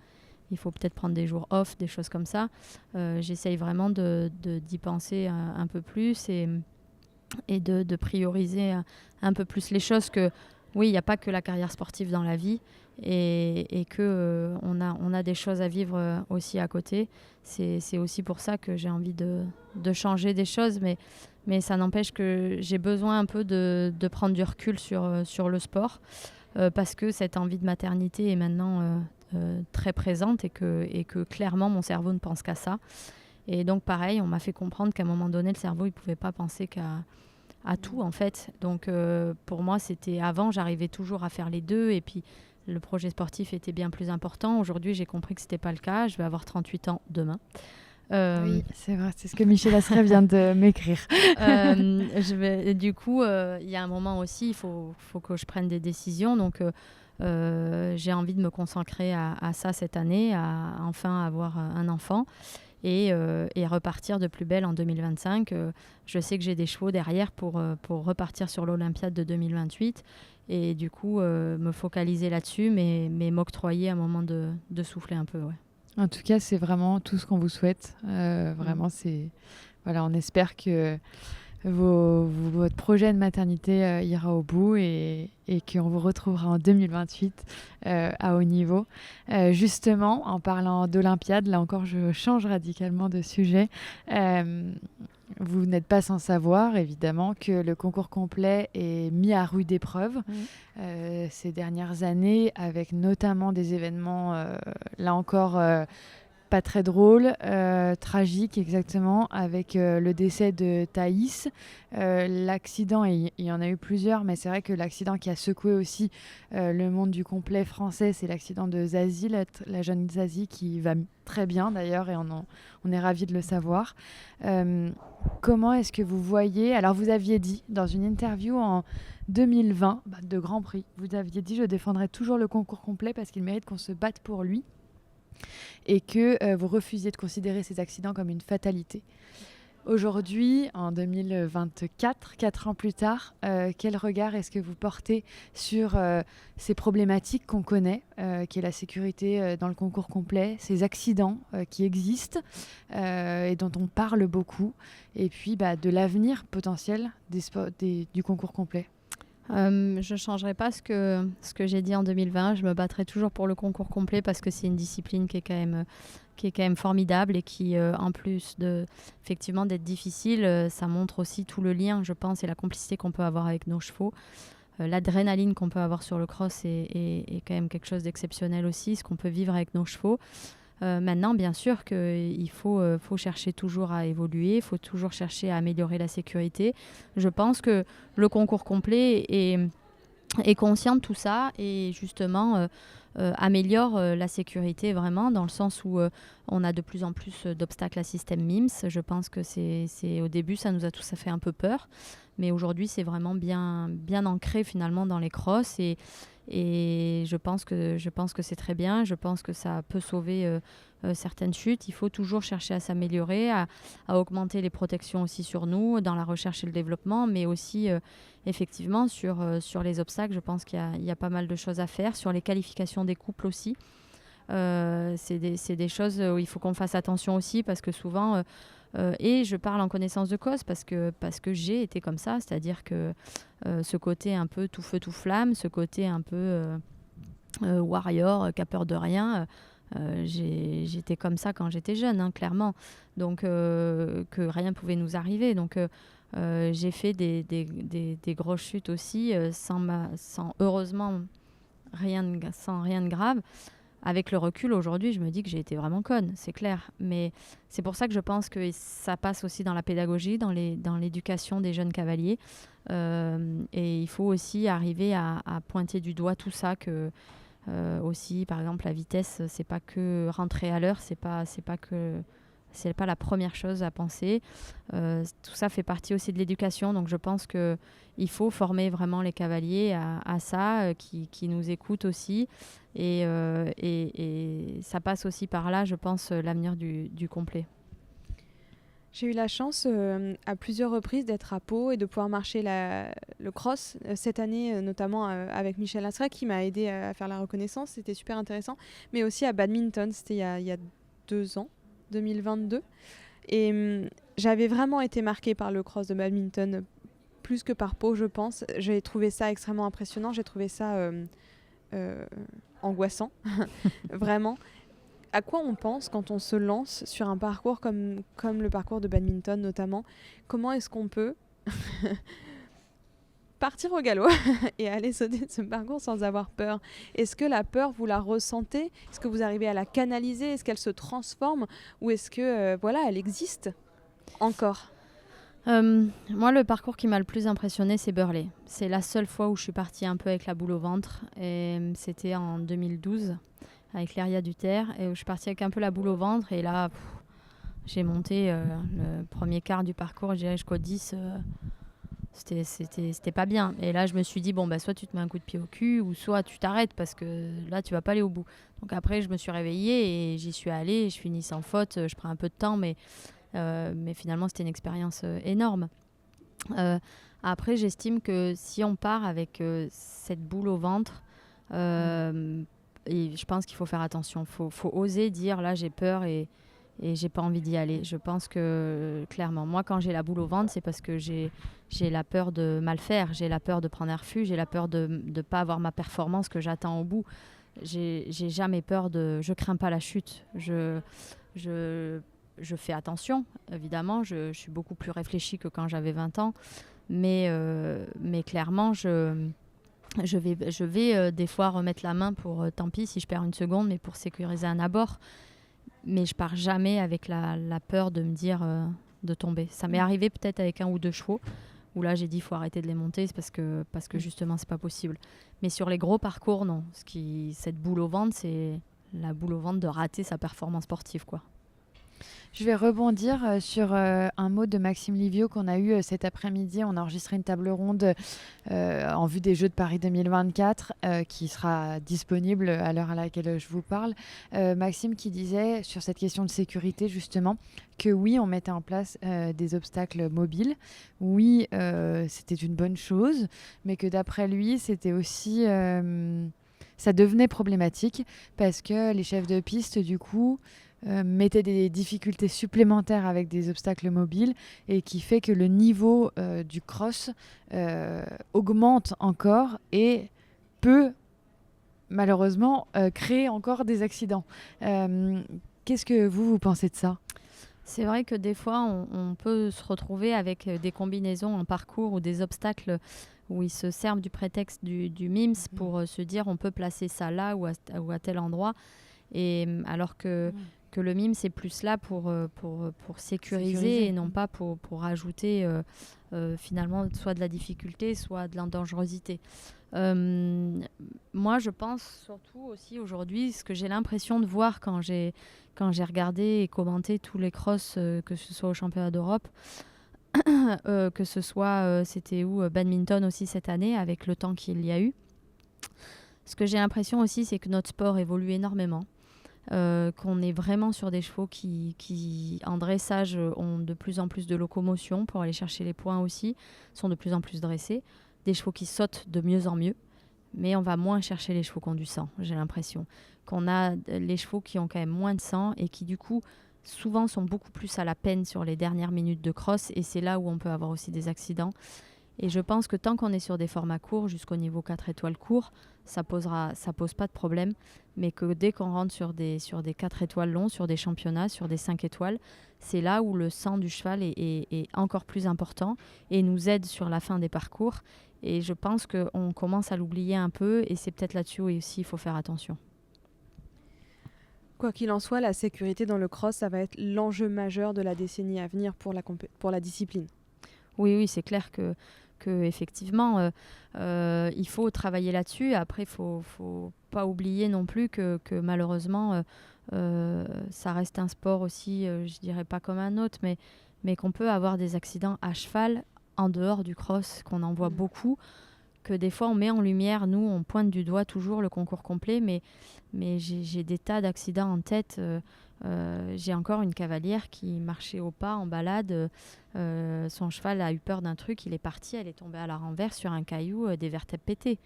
il faut peut-être prendre des jours off, des choses comme ça, j'essaye vraiment d'y penser un peu plus et de prioriser un peu plus les choses que, oui, il n'y a pas que la carrière sportive dans la vie et que on a des choses à vivre aussi à côté. C'est aussi pour ça que j'ai envie de changer des choses, mais ça n'empêche que j'ai besoin un peu de prendre du recul sur le sport parce que cette envie de maternité est maintenant très présente et que clairement mon cerveau ne pense qu'à ça. Et donc pareil, on m'a fait comprendre qu'à un moment donné, le cerveau, il ne pouvait pas penser à tout en fait. Donc pour moi, c'était avant, j'arrivais toujours à faire les deux et puis le projet sportif était bien plus important. Aujourd'hui, j'ai compris que ce n'était pas le cas. Je vais avoir 38 ans demain. Oui, c'est vrai, c'est ce que Michel Asseret vient de m'écrire. Du coup, il y a un moment aussi, il faut que je prenne des décisions. Donc j'ai envie de me consacrer à ça cette année, à enfin avoir un enfant. Et repartir de plus belle en 2025. Je sais que j'ai des chevaux derrière pour repartir sur l'Olympiade de 2028 et du coup me focaliser là-dessus, mais m'octroyer un moment de souffler un peu. Ouais. En tout cas, c'est vraiment tout ce qu'on vous souhaite. Vraiment, voilà, on espère que votre projet de maternité ira au bout et qu'on vous retrouvera en 2028 à haut niveau. Justement, en parlant d'Olympiade, là encore, je change radicalement de sujet. Vous n'êtes pas sans savoir, évidemment, que le concours complet est mis à rude épreuve ces dernières années, avec notamment des événements, là encore, pas très drôle, tragique exactement, avec le décès de Thaïs. L'accident, il y en a eu plusieurs, mais c'est vrai que l'accident qui a secoué aussi le monde du complet français, c'est l'accident de Zazie, la jeune Zazie qui va très bien d'ailleurs, et on est ravis de le savoir. Comment est-ce que vous voyez... Alors vous aviez dit dans une interview en 2020 de Grand Prix, vous aviez dit « Je défendrai toujours le concours complet parce qu'il mérite qu'on se batte pour lui ». Et que vous refusiez de considérer ces accidents comme une fatalité. Aujourd'hui, en 2024, 4 ans plus tard, quel regard est-ce que vous portez sur ces problématiques qu'on connaît, qui est la sécurité dans le concours complet, ces accidents qui existent et dont on parle beaucoup, et puis de l'avenir potentiel du concours complet? Je ne changerai pas ce que j'ai dit en 2020. Je me battrai toujours pour le concours complet parce que c'est une discipline qui est quand même formidable et qui, en plus effectivement d'être difficile, ça montre aussi tout le lien, je pense, et la complicité qu'on peut avoir avec nos chevaux. L'adrénaline qu'on peut avoir sur le cross est quand même quelque chose d'exceptionnel aussi, ce qu'on peut vivre avec nos chevaux. Maintenant, bien sûr qu'il faut chercher toujours à évoluer, il faut toujours chercher à améliorer la sécurité. Je pense que le concours complet est conscient de tout ça et justement améliore la sécurité vraiment dans le sens où on a de plus en plus d'obstacles à système MIMS. Je pense que c'est au début, ça nous a tous fait un peu peur. Mais aujourd'hui, c'est vraiment bien ancré finalement dans les crosses et je pense que c'est très bien. Je pense que ça peut sauver certaines chutes. Il faut toujours chercher à s'améliorer, à augmenter les protections aussi sur nous, dans la recherche et le développement, mais aussi effectivement sur les obstacles. Je pense qu'il y a pas mal de choses à faire. Sur les qualifications des couples aussi. C'est des choses où il faut qu'on fasse attention aussi parce que souvent... et je parle en connaissance de cause parce que j'ai été comme ça, c'est-à-dire que ce côté un peu tout feu tout flamme, ce côté un peu warrior, qui a peur de rien, j'étais comme ça quand j'étais jeune, clairement. Donc que rien pouvait nous arriver. Donc j'ai fait des grosses chutes aussi, sans heureusement sans rien de grave. Avec le recul, aujourd'hui, je me dis que j'ai été vraiment conne, c'est clair. Mais c'est pour ça que je pense que ça passe aussi dans la pédagogie, dans l'éducation des jeunes cavaliers. Et il faut aussi arriver à pointer du doigt tout ça, que aussi, par exemple, la vitesse, c'est pas que rentrer à l'heure, c'est pas la première chose à penser. Tout ça fait partie aussi de l'éducation. Donc, je pense qu'il faut former vraiment les cavaliers à ça, qui nous écoutent aussi. Et ça passe aussi par là, je pense, l'avenir du complet. J'ai eu la chance à plusieurs reprises d'être à Pau et de pouvoir marcher le cross cette année, notamment avec Michel Asra qui m'a aidé à faire la reconnaissance. C'était super intéressant. Mais aussi à badminton, c'était il y a 2 ans, 2022. Et j'avais vraiment été marquée par le cross de badminton, plus que par Pau, je pense. J'ai trouvé ça extrêmement impressionnant. J'ai trouvé ça angoissant, vraiment. À quoi on pense quand on se lance sur un parcours comme le parcours de badminton notamment? Comment est-ce qu'on peut partir au galop et aller sauter ce parcours sans avoir peur? Est-ce que la peur, vous la ressentez? Est-ce que vous arrivez à la canaliser? Est-ce qu'elle se transforme? Ou est-ce que elle existe encore? Moi, le parcours qui m'a le plus impressionné, c'est Burley. C'est la seule fois où je suis partie un peu avec la boule au ventre. Et c'était en 2012. Avec Léria Duterre, et où je suis partie avec un peu la boule au ventre, et là j'ai monté le premier quart du parcours, je dirais jusqu'au 10, c'était pas bien, et là je me suis dit soit tu te mets un coup de pied au cul, ou soit tu t'arrêtes, parce que là tu vas pas aller au bout. Donc après je me suis réveillée et j'y suis allée, je finis sans faute, je prends un peu de temps, mais finalement c'était une expérience énorme. Après j'estime que si on part avec cette boule au ventre, et je pense qu'il faut faire attention. Faut oser dire là j'ai peur et j'ai pas envie d'y aller. Je pense que clairement, moi quand j'ai la boule au ventre, c'est parce que j'ai la peur de mal faire, j'ai la peur de prendre un refus, j'ai la peur de pas avoir ma performance que j'attends au bout. J'ai jamais peur je crains pas la chute. Je fais attention, évidemment. Je suis beaucoup plus réfléchie que quand j'avais 20 ans, mais clairement je vais des fois remettre la main pour, tant pis si je perds une seconde, mais pour sécuriser un abord. Mais je pars jamais avec la peur de me dire de tomber. Ça m'est arrivé peut-être avec 1 ou 2 chevaux, où là j'ai dit il faut arrêter de les monter, c'est parce que justement c'est pas possible. Mais sur les gros parcours, non. Cette boule au ventre, c'est la boule au ventre de rater sa performance sportive, quoi. Je vais rebondir sur un mot de Maxime Livio qu'on a eu cet après-midi. On a enregistré une table ronde en vue des Jeux de Paris 2024 qui sera disponible à l'heure à laquelle je vous parle. Maxime qui disait sur cette question de sécurité justement que oui, on mettait en place des obstacles mobiles. Oui, c'était une bonne chose, mais que d'après lui, c'était aussi... ça devenait problématique parce que les chefs de piste, du coup... mettaient des difficultés supplémentaires avec des obstacles mobiles et qui fait que le niveau du cross augmente encore et peut malheureusement créer encore des accidents. Qu'est-ce que vous pensez de ça ? C'est vrai que des fois, on peut se retrouver avec des combinaisons en parcours ou des obstacles où ils se servent du prétexte du MIMS pour se dire on peut placer ça là ou à tel endroit. Et alors que le MIMS c'est plus là pour sécuriser et non pas pour ajouter finalement soit de la difficulté, soit de la dangerosité. Moi, je pense surtout aussi aujourd'hui, ce que j'ai l'impression de voir quand j'ai regardé et commenté tous les crosses, que ce soit au championnat d'Europe, que ce soit, c'était badminton aussi cette année, avec le temps qu'il y a eu. Ce que j'ai l'impression aussi, c'est que notre sport évolue énormément. Qu'on est vraiment sur des chevaux qui, en dressage, ont de plus en plus de locomotion pour aller chercher les points aussi, sont de plus en plus dressés. Des chevaux qui sautent de mieux en mieux, mais on va moins chercher les chevaux qui ont du sang, j'ai l'impression. Qu'on a les chevaux qui ont quand même moins de sang et qui, du coup, souvent sont beaucoup plus à la peine sur les dernières minutes de cross, et c'est là où on peut avoir aussi des accidents. Et je pense que tant qu'on est sur des formats courts, jusqu'au niveau 4 étoiles court, ça pose pas de problème. Mais que dès qu'on rentre sur des 4 étoiles longs, sur des championnats, sur des 5 étoiles, c'est là où le sang du cheval est encore plus important et nous aide sur la fin des parcours. Et je pense qu'on commence à l'oublier un peu, et c'est peut-être là-dessus où aussi il faut faire attention. Quoi qu'il en soit, la sécurité dans le cross, ça va être l'enjeu majeur de la décennie à venir pour la discipline. Oui, c'est clair que effectivement, il faut travailler là-dessus. Après, il faut pas oublier non plus que malheureusement, ça reste un sport aussi, je dirais pas comme un autre, mais qu'on peut avoir des accidents à cheval en dehors du cross, qu'on en voit beaucoup, que des fois on met en lumière, nous on pointe du doigt toujours le concours complet, mais j'ai des tas d'accidents en tête. J'ai encore une cavalière qui marchait au pas en balade, son cheval a eu peur d'un truc, il est parti, elle est tombée à la renverse sur un caillou, des vertèbres pétées.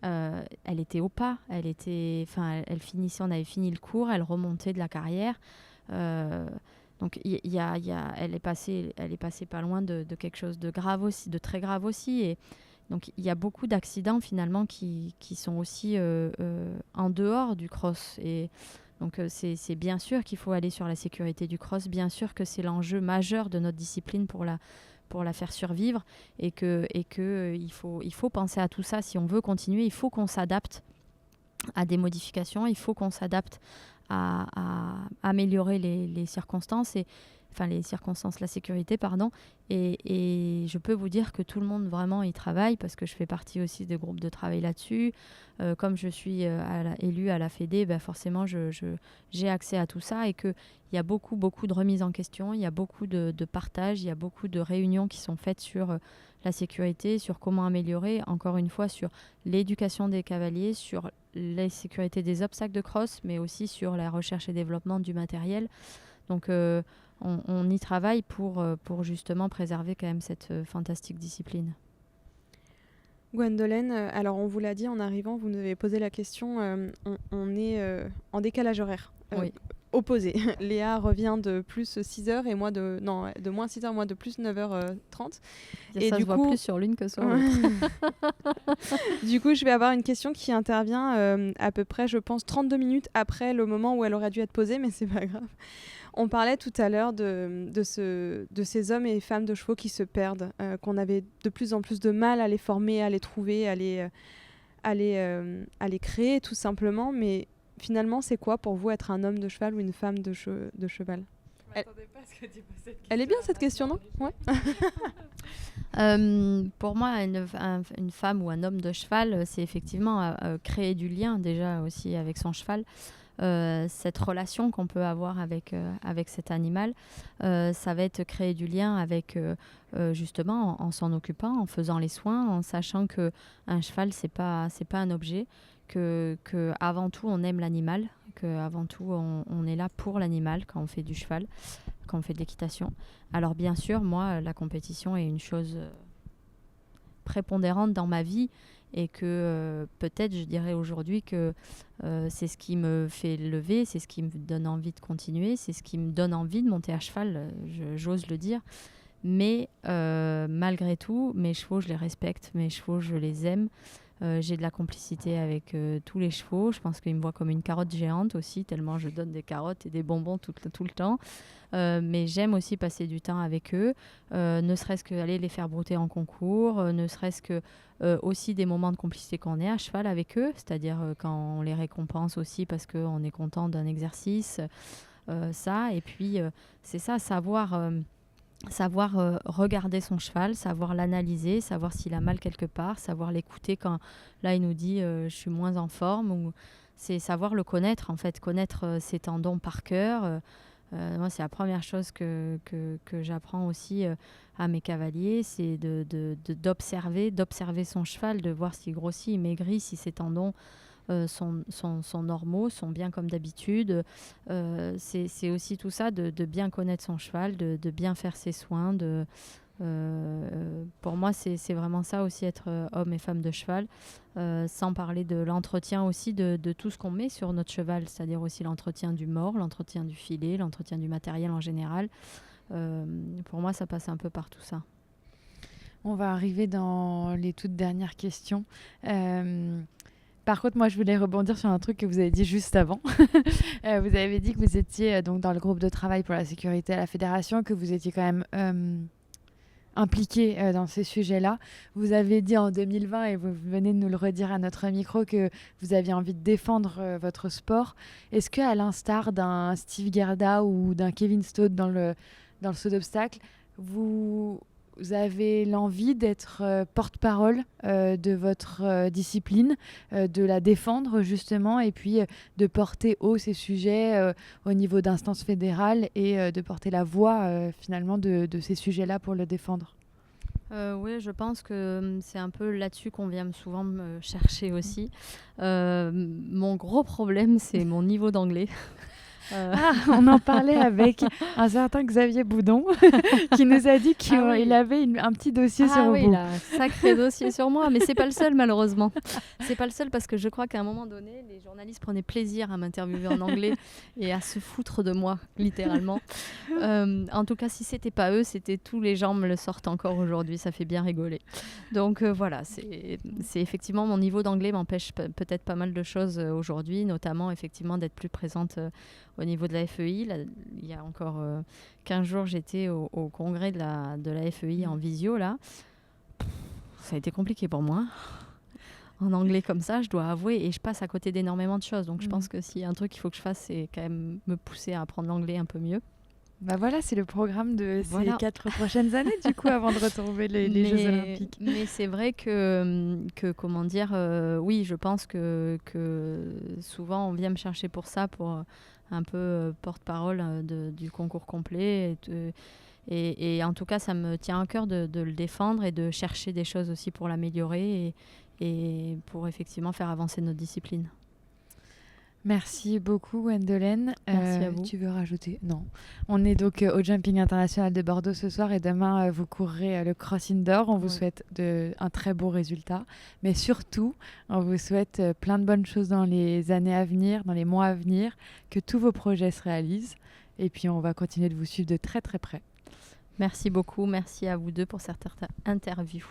Elle était au pas, elle finissait, on avait fini le cours, elle remontait de la carrière. Donc elle est passée pas loin de quelque chose de grave aussi, de très grave aussi. Et donc il y a beaucoup d'accidents finalement qui sont aussi en dehors du cross. Et donc c'est bien sûr qu'il faut aller sur la sécurité du cross, bien sûr que c'est l'enjeu majeur de notre discipline pour la faire survivre, et que il faut penser à tout ça. Si on veut continuer, il faut qu'on s'adapte à des modifications, il faut qu'on s'adapte à améliorer les circonstances, la sécurité, pardon. Et je peux vous dire que tout le monde vraiment y travaille, parce que je fais partie aussi des groupes de travail là-dessus. Comme je suis élue à la Fédé, forcément j'ai accès à tout ça, et qu'il y a beaucoup de remises en question, il y a beaucoup de partage, il y a beaucoup de réunions qui sont faites sur la sécurité, sur comment améliorer, encore une fois, sur l'éducation des cavaliers, sur la sécurité des obstacles de cross, mais aussi sur la recherche et développement du matériel. Donc on y travaille pour justement préserver quand même cette fantastique discipline. Gwendolen, alors on vous l'a dit en arrivant, vous nous avez posé la question, on est en décalage horaire. Oui. Opposé. Léa revient de plus 6h et moi de moins 6h, moi de plus 9h30. Et ça, du je vois plus sur l'une que sur l'autre. Du coup, je vais avoir une question qui intervient à peu près, je pense, 32 minutes après le moment où elle aurait dû être posée, mais c'est pas grave. On parlait tout à l'heure de ces hommes et femmes de chevaux qui se perdent, qu'on avait de plus en plus de mal à les former, à les trouver, à les créer tout simplement. Mais finalement, c'est quoi pour vous être un homme de cheval ou une femme de cheval ? Elle est bien cette question, non ? Ouais. Pour moi, une femme ou un homme de cheval, c'est effectivement créer du lien déjà aussi avec son cheval. Cette relation qu'on peut avoir avec cet animal, ça va être créer du lien avec justement en s'en occupant, en faisant les soins, en sachant que un cheval c'est pas un objet, que avant tout on aime l'animal, que avant tout on est là pour l'animal quand on fait du cheval, quand on fait de l'équitation. Alors bien sûr, moi la compétition est une chose prépondérante dans ma vie, et que peut-être je dirais aujourd'hui que c'est ce qui me fait lever, c'est ce qui me donne envie de continuer, c'est ce qui me donne envie de monter à cheval, j'ose le dire. Mais malgré tout, mes chevaux, je les respecte, mes chevaux, je les aime. J'ai de la complicité avec tous les chevaux. Je pense qu'ils me voient comme une carotte géante aussi, tellement je donne des carottes et des bonbons tout le temps. Mais j'aime aussi passer du temps avec eux, ne serait-ce qu'aller les faire brouter en concours, ne serait-ce que aussi des moments de complicité qu'on est à cheval avec eux, c'est-à-dire quand on les récompense aussi parce qu'on est content d'un exercice, ça. Et puis c'est ça, savoir regarder son cheval, savoir l'analyser, savoir s'il a mal quelque part, savoir l'écouter quand là il nous dit je suis moins en forme, ou c'est savoir le connaître en fait, connaître ses tendons par cœur. Moi c'est la première chose que j'apprends aussi à mes cavaliers, c'est d'observer son cheval, de voir s'il grossit, il maigrit, si ses tendons sont normaux, sont bien comme d'habitude. C'est aussi tout ça, de bien connaître son cheval, de bien faire ses soins. Pour moi, c'est vraiment ça aussi, être homme et femme de cheval. Sans parler de l'entretien aussi de tout ce qu'on met sur notre cheval, c'est-à-dire aussi l'entretien du mors, l'entretien du filet, l'entretien du matériel en général. Pour moi, ça passe un peu par tout ça. On va arriver dans les toutes dernières questions. Par contre, moi, je voulais rebondir sur un truc que vous avez dit juste avant. Vous avez dit que vous étiez donc dans le groupe de travail pour la sécurité à la Fédération, que vous étiez quand même impliqué dans ces sujets-là. Vous avez dit en 2020, et vous venez de nous le redire à notre micro, que vous aviez envie de défendre votre sport. Est-ce qu'à l'instar d'un Steve Gerda ou d'un Kevin Stott dans le saut d'obstacle, vous avez l'envie d'être porte-parole de votre discipline, de la défendre justement, et puis de porter haut ces sujets au niveau d'instances fédérales, et de porter la voix finalement de ces sujets-là pour le défendre? Oui, je pense que c'est un peu là-dessus qu'on vient souvent me chercher aussi. Mon gros problème, c'est mon niveau d'anglais. On en parlait avec un certain Xavier Boudon qui nous a dit qu'il avait un petit dossier sur vous. Il a un sacré dossier sur moi, mais c'est pas le seul malheureusement. C'est pas le seul parce que je crois qu'à un moment donné, les journalistes prenaient plaisir à m'interviewer en anglais et à se foutre de moi, littéralement. En tout cas, si c'était pas eux, c'était tous les gens me le sortent encore aujourd'hui. Ça fait bien rigoler. Donc voilà, c'est effectivement mon niveau d'anglais m'empêche peut-être pas mal de choses aujourd'hui, notamment effectivement d'être plus présente au niveau de la FEI. Là, il y a encore 15 jours, j'étais au congrès de la FEI en visio. Là. Ça a été compliqué pour moi. En anglais comme ça, je dois avouer, et je passe à côté d'énormément de choses. Donc je pense que s'il y a un truc qu'il faut que je fasse, c'est quand même me pousser à apprendre l'anglais un peu mieux. Bah voilà, c'est le programme de ces 4 prochaines années, du coup, avant de retrouver les Jeux Olympiques. Mais c'est vrai que comment dire, oui, je pense que souvent, on vient me chercher pour ça, pour un peu porte-parole du concours complet. Et en tout cas, ça me tient à cœur de le défendre et de chercher des choses aussi pour l'améliorer et pour effectivement faire avancer notre discipline. Merci beaucoup, Gwendolyn. Merci à vous. Tu veux rajouter ? Non. On est donc au Jumping International de Bordeaux ce soir et demain, vous courrez le Cross Indoor. On vous souhaite un très beau résultat. Mais surtout, on vous souhaite plein de bonnes choses dans les années à venir, dans les mois à venir, que tous vos projets se réalisent. Et puis, on va continuer de vous suivre de très, très près. Merci beaucoup. Merci à vous deux pour cette interview.